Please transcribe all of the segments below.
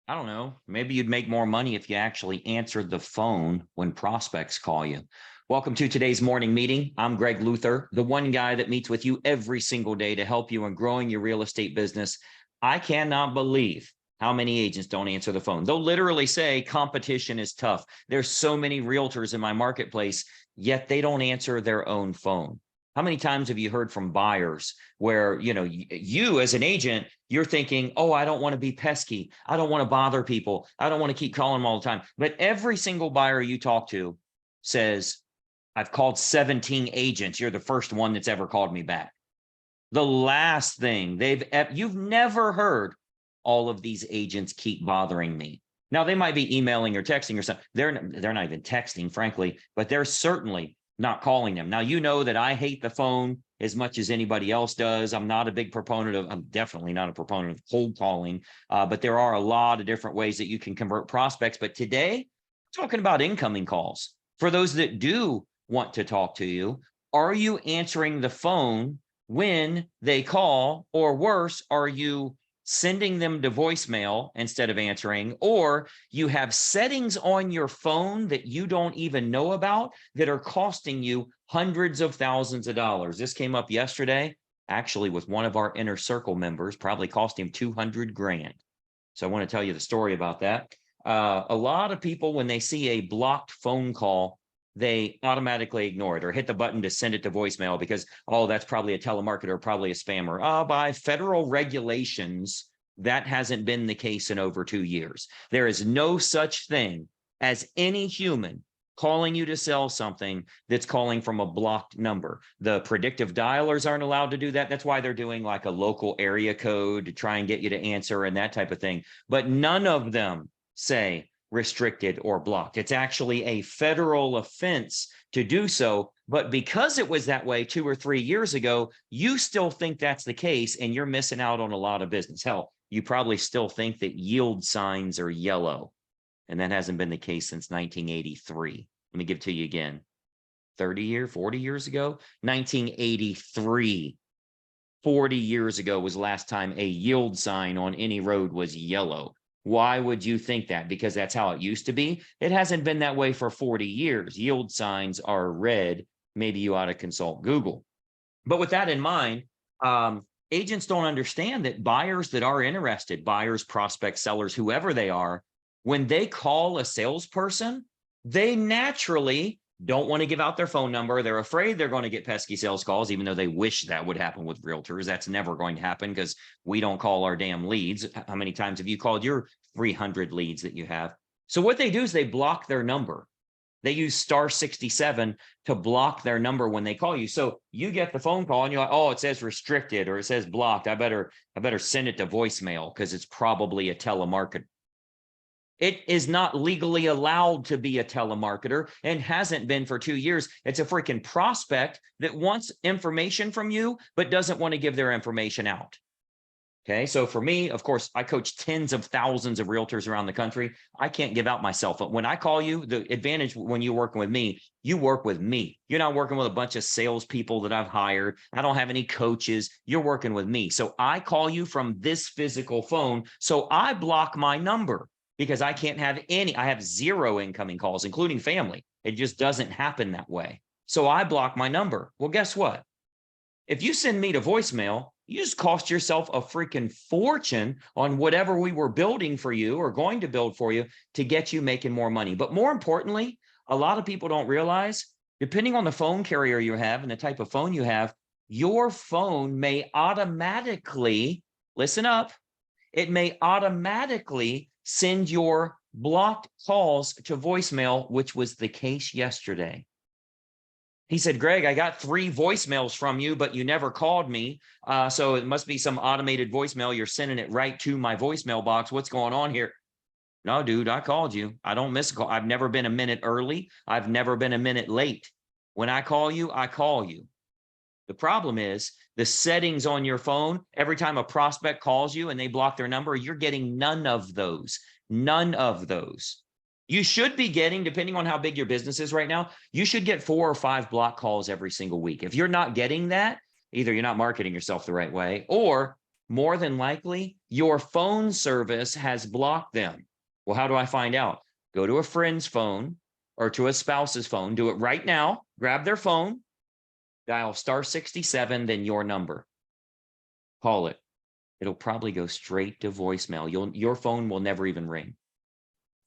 I don't know. Maybe you'd make more money if you actually answered the phone when prospects call you. Welcome to today's morning meeting. I'm Greg Luther, the one guy that meets with you every single day to help you in growing your real estate business. I cannot believe how many agents don't answer the phone. They'll literally say competition is tough. There's so many realtors in my marketplace, yet they don't answer their own phone. How many times have you heard from buyers where, you as an agent, you're thinking, oh, I don't want to be pesky. I don't want to bother people. I don't want to keep calling them all the time. But every single buyer you talk to says, I've called 17 agents. You're the first one that's ever called me back. The last thing you've never heard all of these agents keep bothering me. Now, they might be emailing or texting or something. They're not even texting, frankly, but they're certainly not calling them. Now, you know that I hate the phone as much as anybody else does. I'm definitely not a proponent of cold calling, but there are a lot of different ways that you can convert prospects. But today, talking about incoming calls. For those that do want to talk to you, are you answering the phone when they call, or worse, are you sending them to voicemail instead of answering, or you have settings on your phone that you don't even know about that are costing you hundreds of thousands of dollars? This came up yesterday, actually, with one of our inner circle members, probably cost him 200 grand. So I want to tell you the story about that. A lot of people, when they see a blocked phone call, they automatically ignore it or hit the button to send it to voicemail because, oh, that's probably a telemarketer, probably a spammer. By federal regulations, that hasn't been the case in over 2 years. There is no such thing as any human calling you to sell something that's calling from a blocked number. The predictive dialers aren't allowed to do that. That's why they're doing like a local area code to try and get you to answer and that type of thing. But none of them say restricted or blocked. It's actually a federal offense to do so. But because it was that way 2 or 3 years ago, you still think that's the case and you're missing out on a lot of business. Hell, you probably still think that yield signs are yellow. And that hasn't been the case since 1983. Let me give it to you again. 40 years ago, 1983. 40 years ago was the last time a yield sign on any road was yellow. Why would you think that? Because that's how it used to be. It hasn't been that way for 40 years. Yield signs are red. Maybe you ought to consult Google. But with that in mind, agents don't understand that buyers that are interested, buyers, prospects, sellers, whoever they are, when they call a salesperson, they naturally don't want to give out their phone number. They're afraid they're going to get pesky sales calls, even though they wish that would happen with realtors. That's never going to happen because we don't call our damn leads. How many times have you called your 300 leads that you have? So what they do is they block their number. They use star 67 to block their number when they call you. So you get the phone call and you're like, oh, it says restricted or it says blocked. I better send it to voicemail because it's probably a telemarketer. It is not legally allowed to be a telemarketer and hasn't been for 2 years. It's a freaking prospect that wants information from you, but doesn't want to give their information out. Okay. So for me, of course, I coach tens of thousands of realtors around the country. I can't give out my cell phone. When I call you, the advantage when you're working with me, you work with me. You're not working with a bunch of salespeople that I've hired. I don't have any coaches. You're working with me. So I call you from this physical phone. So I block my number because I can't have I have 0 incoming calls, including family. It just doesn't happen that way. So I block my number. Well, guess what? If you send me to voicemail, you just cost yourself a freaking fortune on whatever we were building for you or going to build for you to get you making more money. But more importantly, a lot of people don't realize, depending on the phone carrier you have and the type of phone you have, your phone may automatically, listen up, it may automatically send your blocked calls to voicemail, which was the case yesterday. He said, Greg, I got 3 voicemails from you, but you never called me. So it must be some automated voicemail. You're sending it right to my voicemail box. What's going on here? No, dude, I called you. I don't miss a call. I've never been a minute early. I've never been a minute late. When I call you, I call you. The problem is the settings on your phone. Every time a prospect calls you and they block their number, you're getting none of those. None of those. You should be getting, depending on how big your business is right now, you should get 4 or 5 block calls every single week. If you're not getting that, either you're not marketing yourself the right way, or more than likely your phone service has blocked them. Well, how do I find out? Go to a friend's phone or to a spouse's phone. Do it right now. Grab their phone, dial *67, then your number. Call it. It'll probably go straight to voicemail. Your phone will never even ring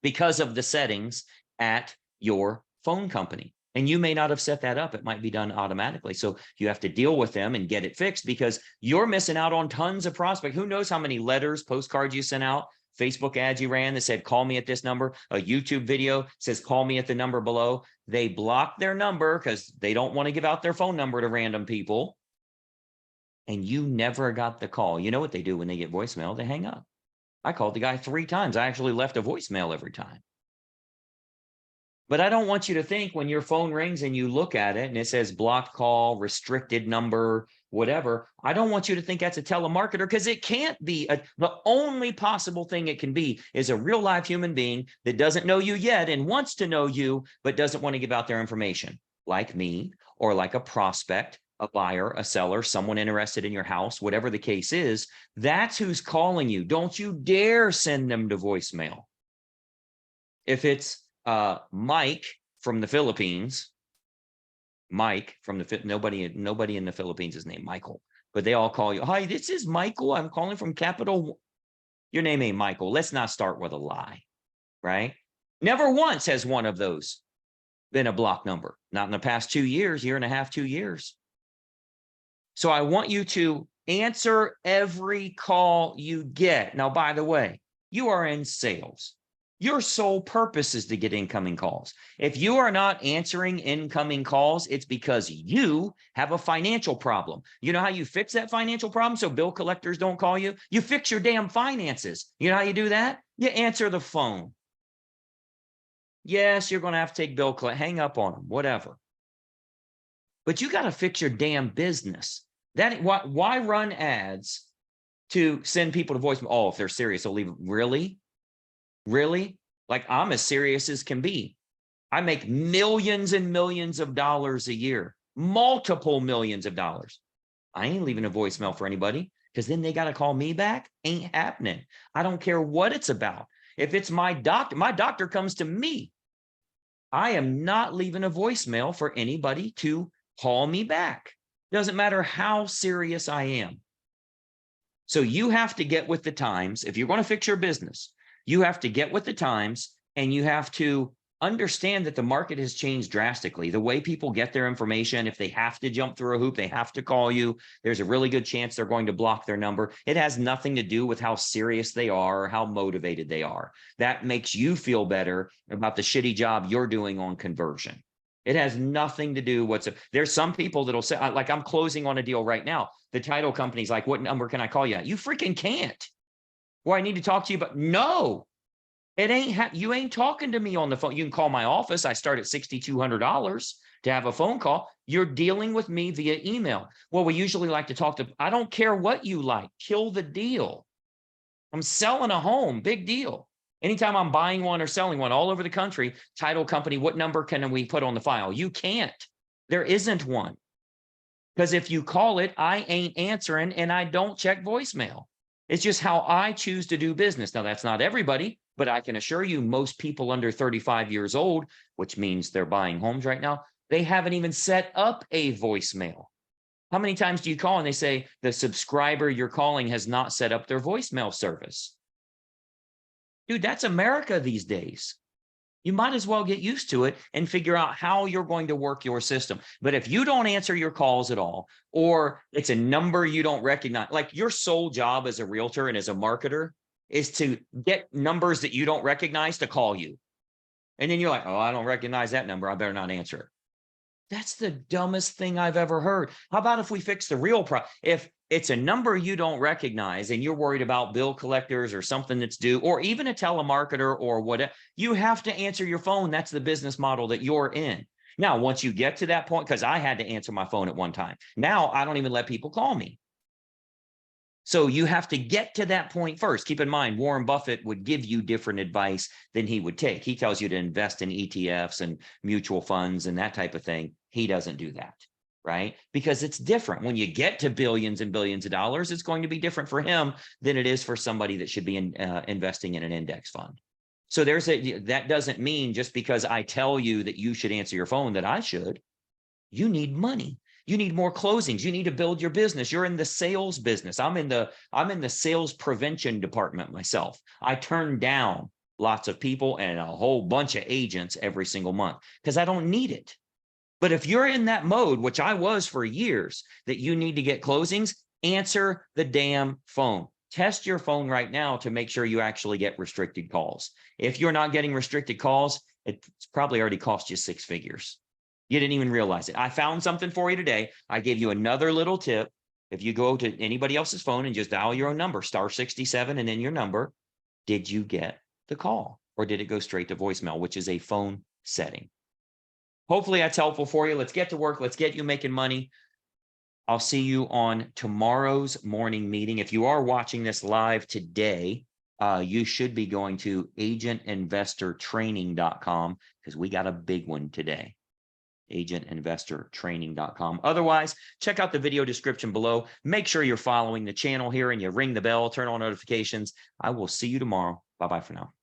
because of the settings at your phone company. And you may not have set that up. It might be done automatically. So you have to deal with them and get it fixed because you're missing out on tons of prospects. Who knows how many letters, postcards you sent out, Facebook ads you ran that said, call me at this number, a YouTube video says, call me at the number below. They block their number because they don't want to give out their phone number to random people. And you never got the call. You know what they do when they get voicemail? They hang up. I called the guy 3 times. I actually left a voicemail every time. But I don't want you to think when your phone rings and you look at it and it says blocked call, restricted number, whatever. I don't want you to think that's a telemarketer because it can't be. The only possible thing it can be is a real live human being that doesn't know you yet and wants to know you, but doesn't want to give out their information, like me or like a prospect, a buyer, a seller, someone interested in your house, whatever the case is. That's who's calling you. Don't you dare send them to voicemail. If it's Mike from the Philippines, nobody in the Philippines is named Michael, but they all call you. Hi, this is Michael. I'm calling from Capital. Your name ain't Michael. Let's not start with a lie, right? Never once has one of those been a block number. Not in the past 2 years, year and a half, 2 years. So I want you to answer every call you get. Now, by the way, you are in sales. Your sole purpose is to get incoming calls. If you are not answering incoming calls, it's because you have a financial problem. You know how you fix that financial problem so bill collectors don't call you? You fix your damn finances. You know how you do that? You answer the phone. Yes, you're going to have to take bill collect, hang up on them, whatever. But you got to fix your damn business. Why run ads to send people to voicemail? Oh, if they're serious, they'll leave. Really? Really? Like, I'm as serious as can be. I make millions and millions of dollars a year, multiple millions of dollars. I ain't leaving a voicemail for anybody because then they got to call me back. Ain't happening. I don't care what it's about. If it's my doctor comes to me. I am not leaving a voicemail for anybody to call me back. Doesn't matter how serious I am. So you have to get with the times. If you're going to fix your business, you have to get with the times and you have to understand that the market has changed drastically. The way people get their information, if they have to jump through a hoop, they have to call you. There's a really good chance they're going to block their number. It has nothing to do with how serious they are or how motivated they are. That makes you feel better about the shitty job you're doing on conversion. It has nothing to do whatsoever. There's some people that'll say, like, I'm closing on a deal right now. The title company's like, what number can I call you at? You freaking can't. Well, I need to talk to you, but no, it ain't. You ain't talking to me on the phone. You can call my office. I start at $6,200 to have a phone call. You're dealing with me via email. Well, we usually like to talk to. I don't care what you like. Kill the deal. I'm selling a home. Big deal. Anytime I'm buying one or selling one all over the country, title company, what number can we put on the file? You can't. There isn't one. Because if you call it, I ain't answering and I don't check voicemail. It's just how I choose to do business. Now, that's not everybody, but I can assure you most people under 35 years old, which means they're buying homes right now, they haven't even set up a voicemail. How many times do you call and they say the subscriber you're calling has not set up their voicemail service? Dude, that's America these days. You might as well get used to it and figure out how you're going to work your system. But if you don't answer your calls at all, or it's a number you don't recognize, like your sole job as a realtor and as a marketer is to get numbers that you don't recognize to call you. And then you're like, oh, I don't recognize that number. I better not answer it. That's the dumbest thing I've ever heard. How about if we fix the real problem? If it's a number you don't recognize and you're worried about bill collectors or something that's due, or even a telemarketer or whatever, you have to answer your phone. That's the business model that you're in. Now, once you get to that point, because I had to answer my phone at one time, now I don't even let people call me. So you have to get to that point first. Keep in mind, Warren Buffett would give you different advice than he would take. He tells you to invest in ETFs and mutual funds and that type of thing. He doesn't do that. right? Because it's different. When you get to billions and billions of dollars, it's going to be different for him than it is for somebody that should be investing in an index fund. So that doesn't mean just because I tell you that you should answer your phone that I should. You need money. You need more closings. You need to build your business. You're in the sales business. I'm in the sales prevention department myself. I turn down lots of people and a whole bunch of agents every single month because I don't need it. But if you're in that mode, which I was for years, that you need to get closings, answer the damn phone. Test your phone right now to make sure you actually get restricted calls. If you're not getting restricted calls, it's probably already cost you 6 figures. You didn't even realize it. I found something for you today. I gave you another little tip. If you go to anybody else's phone and just dial your own number, *67, and then your number, did you get the call or did it go straight to voicemail, which is a phone setting? Hopefully that's helpful for you. Let's get to work. Let's get you making money. I'll see you on tomorrow's morning meeting. If you are watching this live today, you should be going to agentinvestortraining.com because we got a big one today. agentinvestortraining.com. Otherwise, check out the video description below. Make sure you're following the channel here and you ring the bell, turn on notifications. I will see you tomorrow. Bye-bye for now.